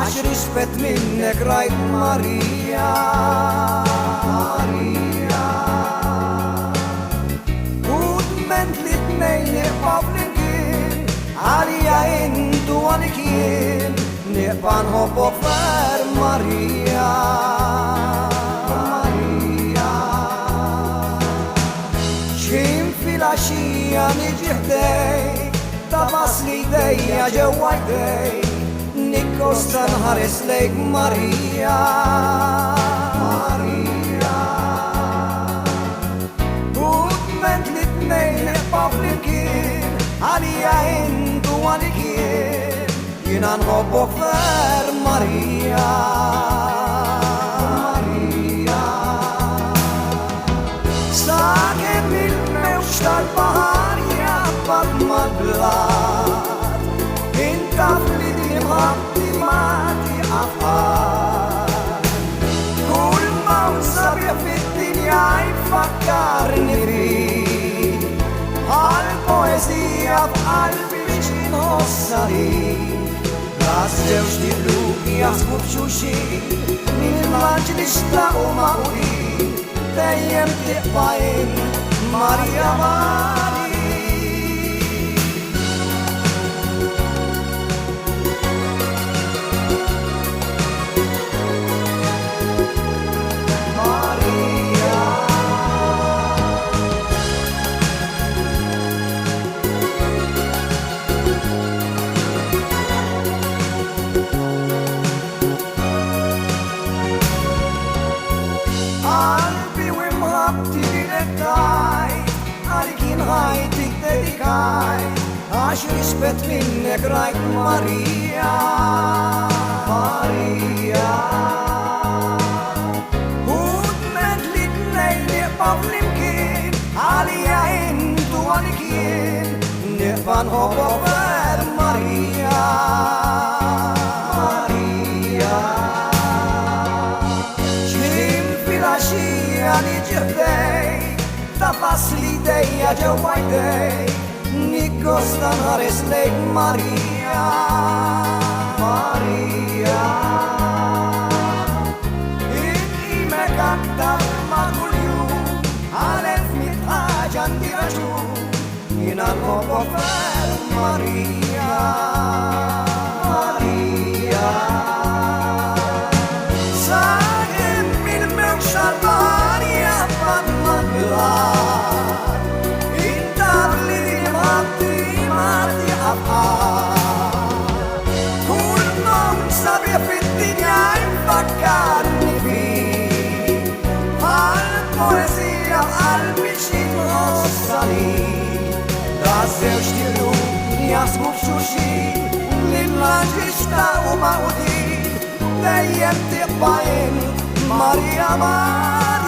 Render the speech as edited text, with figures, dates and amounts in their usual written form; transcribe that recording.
għax rispett minnek rajt Marija. U tment li tnejn niqpaw flimkien, għalija intu għalik jien, niqpa nħobbok fer Marija. Xim fil-għaxija niġi ħdejk, tabas li jdejja ġewwa jdejk, nikkosta nħares lejk Marija. U tment li tnejn niqpaw flimkien, għalija intu għalik jien, jiena nħobbok fer Marija. Sakemm il-mewx tal-bahar jabbad mal-blat, intaf li dimħabti ma tiqafqar. Kull mawsabja fid-dinja jfakkarni fik, għal-poezija f'qalbi biex inħossa lik. Ras ġewx dibluq jaħsbu b'xulxin, mill-maġ li xtaqu maqulin, dejjem tiqbajn Marija Mari. Qalbi u imħabti l-ettajt, għalik jinħajtik dedikajt, għax rispett minnek rajt Marija. U tment li tnejn niqpaw flimkien, għalija intu għalik jien, niqpa nħobbok fer Marija. Xija niġi ħdejk, tafas li jdejja ġewwa jdejk, nikkosta nħares lejk Marija. Inqimek aktar ma' kuljum, għal-elf miet ħaġa għandi raġun, jiena nħobbok fer Marija. Tal-bahar jabbad mal-blat, intaf li dimħabti ma tiqafqar. Kull nom sabja fid-dinja jfakkarni fik, għal-poezija f'qalbi xi nħossa lik. Ras żewġ dibluq jaħsbu b'xulxin, mill-maġ li xtaqu maqudin, dejjem tiqbajn Marija Mari.